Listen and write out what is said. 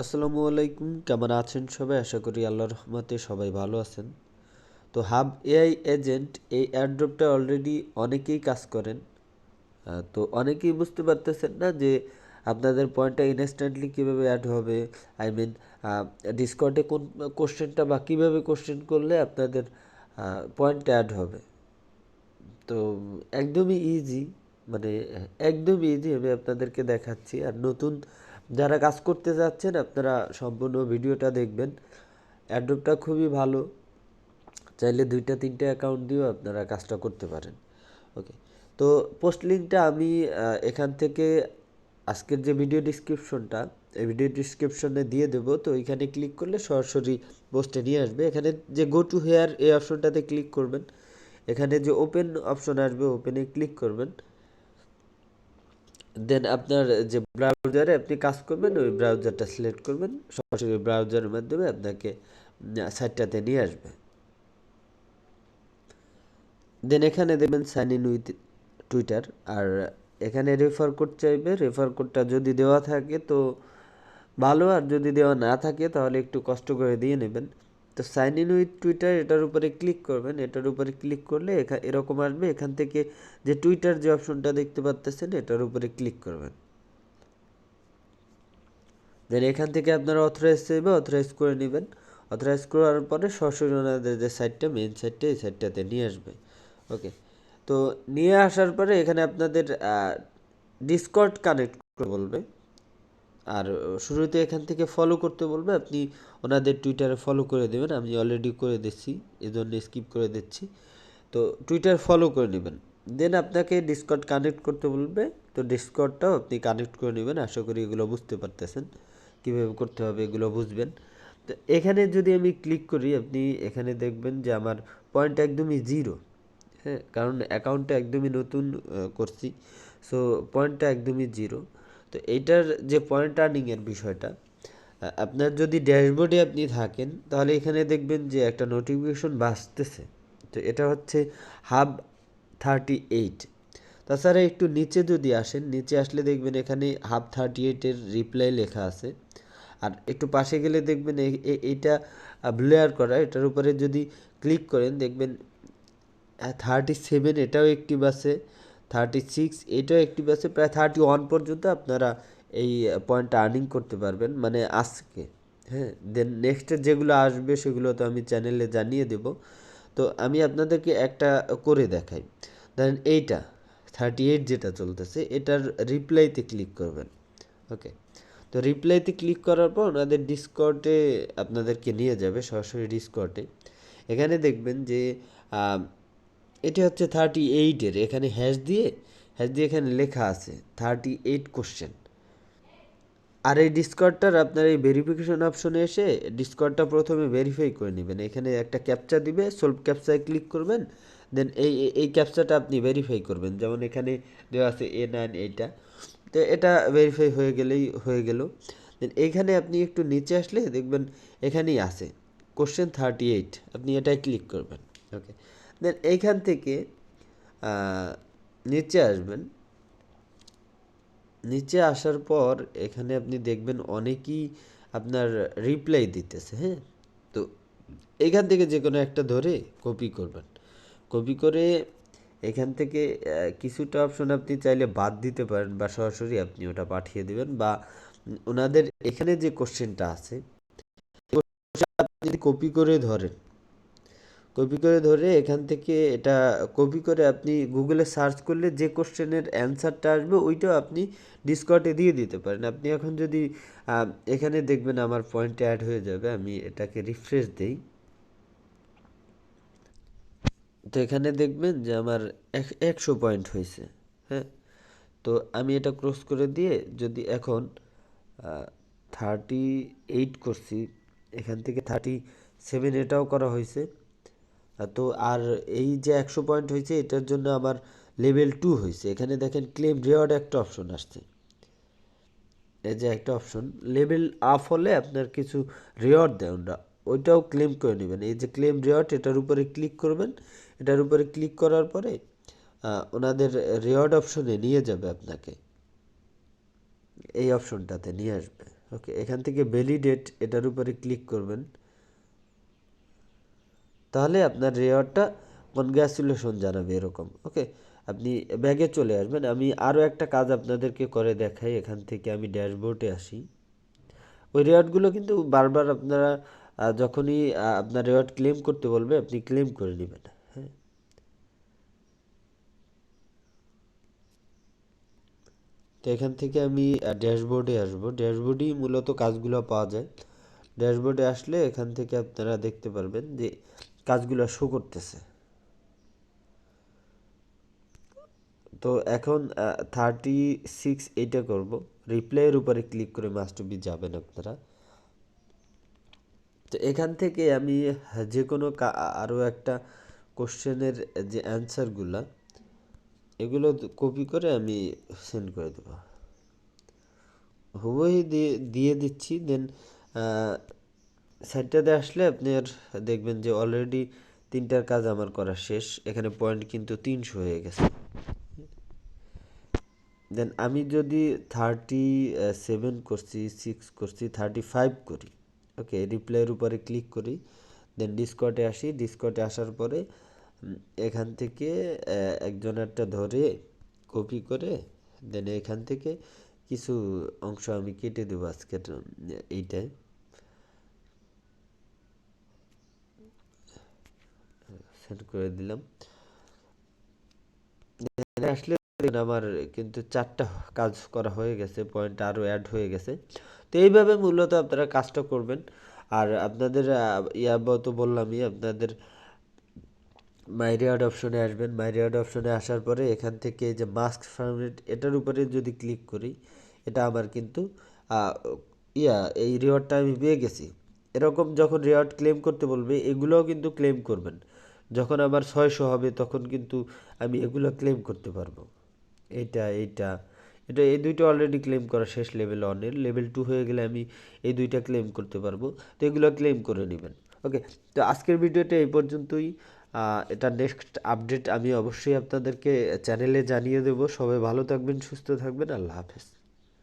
আসসালামু আলাইকুম, কেমন আছেন সবাই? আশা করি আল্লাহর রহমতে সবাই ভালো আছেন। তো হাব এআই এজেন্ট এই এয়ারড্রপটা অলরেডি অনেকেই কাজ করেন। তো অনেকেই বুঝতে পারতেছেন না যে আপনাদের পয়েন্টটা ইনস্ট্যান্টলি কীভাবে অ্যাড হবে। আই মিন ডিসকর্ডে কোন কোশ্চেনটা বা কীভাবে কোশ্চেন করলে আপনাদের পয়েন্ট অ্যাড হবে। তো একদমই ইজি, মানে একদম ইজি আমি আপনাদেরকে দেখাচ্ছি। আর নতুন যারা কাজ করতে যাচ্ছেন আপনারা সম্পূর্ণ ভিডিওটা দেখবেন। অ্যাডোবটা খুবই ভালো, চাইলে 2টা 3টে অ্যাকাউন্ট দিয়েও আপনারা কাজটা করতে পারেন। ওকে, তো পোস্ট লিঙ্কটা আমি এখান থেকে আজকের যে ভিডিও ডিসক্রিপশনটা, এই ভিডিও ডিসক্রিপশনে দিয়ে দেবো। তো এখানে ক্লিক করলে সরাসরি পোস্টে নিয়ে আসবে। এখানে যে গো টু হেয়ার এই অপশনটাতে ক্লিক করবেন। এখানে যে ওপেন অপশন আসবে, ওপেনে ক্লিক করবেন। দেন আপনার যে ব্রাউজারে আপনি কাজ করবেন ওই ব্রাউজারটা সিলেক্ট করবেন, সরাসরি ব্রাউজারের মাধ্যমে আপনাকে সাইটটাতে নিয়ে আসবে। দেন এখানে দেবেন সাইন ইন উইথ টুইটার। আর এখানে রেফার কোড চাইবে, রেফার কোডটা যদি দেওয়া থাকে তো ভালো, আর যদি দেওয়া না থাকে তাহলে একটু কষ্ট করে দিয়ে নেবেন। তো সাইন ইন উইথ টুইটার এটার উপরে ক্লিক করবেন। এটার উপরে ক্লিক করলে এরকম আসবে। এখান থেকে যে টুইটার যে অপশনটা দেখতে পাচ্তেছেন এটার উপরে ক্লিক করবেন। দেন এখান থেকে আপনারা অথরাইজ চাইবে, অথরাইজ করে নেবেন। অথরাইজ করার পরে সরাসরি ওনাদের যে সাইটটা, মেন সাইটটা, এই সাইটটাতে নিয়ে আসবে। ওকে, তো নিয়ে আসার পরে এখানে আপনাদের ডিসকর্ড কানেক্ট করতে বলবে। আর শুরুতে এখান থেকে ফলো করতে বলবে, আপনি ওনাদের টুইটারে ফলো করে দেবেন। আমি অলরেডি করে দিচ্ছি, এই জন্য স্কিপ করে দিচ্ছি। তো টুইটার ফলো করে নেবেন। দেন আপনাকে ডিসকর্ড কানেক্ট করতে বলবে। তো ডিসকর্ডটাও আপনি কানেক্ট করে নেবেন। আশা করি এগুলো বুঝতে পারতেছেন, কীভাবে করতে হবে এগুলো বুঝবেন। তো এখানে যদি আমি ক্লিক করি, আপনি এখানে দেখবেন যে আমার পয়েন্ট একদমই জিরো। হ্যাঁ, কারণ অ্যাকাউন্টটা একদমই নতুন করছি, সো পয়েন্টটা একদমই জিরো। তো এইটার যে পয়েন্ট আর্নিংয়ের বিষয়টা, আপনার যদি ড্যাশবোর্ডে আপনি থাকেন তাহলে এখানে দেখবেন যে একটা নোটিফিকেশন বাজতেছে। তো এটা হচ্ছে হাব 38। তাছাড়া একটু নিচে যদি আসেন, নিচে আসলে দেখবেন এখানে হাব 38-এর রিপ্লাই লেখা আছে। আর একটু পাশে গেলে দেখবেন এইটা ব্লেয়ার করা, এটার উপরে যদি ক্লিক করেন দেখবেন 37 এটাও অ্যাক্টিভ আছে, 36 এটাও অ্যাক্টিভ আছে, প্রায় 31 পর্যন্ত আপনারা এই পয়েন্টটা আর্নিং করতে পারবেন, মানে আজকে। হ্যাঁ, দেন নেক্সটের যেগুলো আসবে সেগুলো তো আমি চ্যানেলে জানিয়ে দেব। তো আমি আপনাদেরকে একটা করে দেখাই। ধরেন এইটা 38 যেটা চলতেছে, এটার রিপ্লাইতে ক্লিক করবেন। ওকে, তো রিপ্লাইতে ক্লিক করার পর ওনাদের ডিসকর্ডে আপনাদেরকে নিয়ে যাবে, সরাসরি ডিসকর্ডে। এখানে দেখবেন যে এটি হচ্ছে 38-এর, এখানে হ্যাশ দিয়ে এখানে লেখা আছে 38 কোশ্চেন। আর এই ডিসকর্ডটার আপনার এই ভেরিফিকেশন অপশনে এসে ডিসকর্ডটা প্রথমে ভেরিফাই করে নেবেন। এখানে একটা ক্যাপচা দিবে, সলভ ক্যাপচায় ক্লিক করবেন। দেন এই ক্যাপচাটা আপনি ভেরিফাই করবেন। যেমন এখানে দেওয়া আছে A9, এইটা। তো এটা ভেরিফাই হয়ে গেলেই হয়ে গেল। দেন এইখানে আপনি একটু নিচে আসলে দেখবেন এখানেই আছে কোশ্চেন 38, আপনি এটাই ক্লিক করবেন। ওকে, দেন এইখান থেকে নিচে আসবেন। নিচে আসার পর এখানে আপনি দেখবেন অনেকেই আপনার রিপ্লাই দিতেছে। হ্যাঁ, তো এখান থেকে যে কোনো একটা ধরে কপি করবেন। কপি করে এখান থেকে কিছুটা অপশন আপনি চাইলে বাদ দিতে পারেন, বা সরাসরি আপনি ওটা পাঠিয়ে দেবেন। বা ওনাদের এখানে যে কোশ্চেনটা আছে আপনি যদি কপি করে ধরেন, কপি করে ধরে এখান থেকে এটা কপি করে আপনি গুগলে সার্চ করলে যে কোশ্চেনের অ্যান্সারটা আসবে ওইটাও আপনি ডিসকর্ডে দিয়ে দিতে পারেন। আপনি এখন যদি এখানে দেখবেন আমার পয়েন্টে অ্যাড হয়ে যাবে। আমি এটাকে রিফ্রেশ দেই। তো এখানে দেখবেন যে আমার 100 পয়েন্ট হয়েছে। হ্যাঁ, তো আমি এটা ক্রস করে দিয়ে যদি এখন 38 করছি, এখান থেকে 37 এটাও করা হয়েছে। তো আর এই যে 100 পয়েন্ট হয়েছে এটার জন্য আমার লেভেল 2 হয়েছে। এখানে দেখেন ক্লেম রিওয়ার্ড একটা অপশন আসছে, এই যে একটা অপশন লেভেল আপ হলে আপনার কিছু রিওয়ার্ড দেয় ওরা, ওইটাও ক্লেম করে নেবেন। এই যে ক্লেম রিওয়ার্ড, এটার উপরে ক্লিক করবেন। এটার উপরে ক্লিক করার পরে ওনাদের রিওয়ার্ড অপশনে নিয়ে যাবে, আপনাকে এই অপশনটাতে নিয়ে আসবে। ওকে, এখান থেকে ভ্যালিডেট এটার উপরে ক্লিক করবেন, তাহলে আপনার রেওয়ার্ডটা কনগ্রাচুলেশন জানাবে এরকম। ওকে, আপনি ব্যাগে চলে আসবেন। আমি আরও একটা কাজ আপনাদেরকে করে দেখাই। এখান থেকে আমি ড্যাশবোর্ডে আসি। ওই রেওয়ার্ডগুলো কিন্তু বারবার আপনারা যখনই আপনার রেওয়ার্ড ক্লেম করতে বলবে আপনি ক্লেম করে নেবেন। হ্যাঁ, তো এখান থেকে আমি ড্যাশবোর্ডে আসবো। ড্যাশবোর্ডেই মূলত কাজগুলো পাওয়া যায়। ড্যাশবোর্ডে আসলে এখান থেকে আপনারা দেখতে পারবেন যে কাজগুলো শো করতেছে। তো এখন 36 এইটা করব। রিপ্লাইয়ের উপরে ক্লিক করে মাস্ট বি যাবেন আপনারা। তো এখান থেকে আমি যে কোনো আরও একটা কোশ্চেনের যে অ্যান্সারগুলা এগুলো কপি করে আমি সেন্ড করে দেবো। হুবই দিয়ে দিয়ে দিচ্ছি। দেন সাইটটাতে আসলে আপনি আর দেখবেন যে অলরেডি 3টার কাজ আমার করা শেষ। এখানে পয়েন্ট কিন্তু 300 হয়ে গেছে। দেন আমি যদি 37 করছি, 6 করছি, 35 করি। ওকে, রিপ্লাইয়ের উপরে ক্লিক করি। দেন ডিসকর্ডে আসি। ডিসকর্ডে আসার পরে এখান থেকে একজনেরটা ধরে কপি করে দেন এখান থেকে কিছু অংশ আমি কেটে দেবো আজকের এইটায়। সেন্ড করে দিলাম। আসলে আমার কিন্তু 4টা কাজ করা হয়ে গেছে, পয়েন্ট আরও অ্যাড হয়ে গেছে। তো এইভাবে মূলত আপনারা কাজটা করবেন। আর আপনাদের তো বললামই, আপনাদের মাই রিওয়ার্ড অপশনে আসবেন। মাই রিওয়ার্ড অপশনে আসার পরে এখান থেকে যে মাস্ক ফার্মেট এটার উপরে যদি ক্লিক করি, এটা আমার কিন্তু আহ, এই রিওয়ার্ডটা আমি পেয়ে গেছি। এরকম যখন রিওয়ার্ড ক্লেম করতে বলবে এগুলোও কিন্তু ক্লেম করবেন। যখন আমার 600 হবে তখন কিন্তু আমি এগুলো ক্লেম করতে পারবো। এইটা এইটা এটা এই দুইটা অলরেডি ক্লেম করা শেষ লেভেল 1-এর। লেভেল 2 হয়ে গেলে আমি এই দুইটা ক্লেম করতে পারবো। তো এগুলো ক্লেম করে নেবেন। ওকে, তো আজকের ভিডিওটা এই পর্যন্তই। এটা নেক্সট আপডেট আমি অবশ্যই আপনাদেরকে চ্যানেলে জানিয়ে দেবো। সবাই ভালো থাকবেন, সুস্থ থাকবেন। আল্লাহ হাফেজ।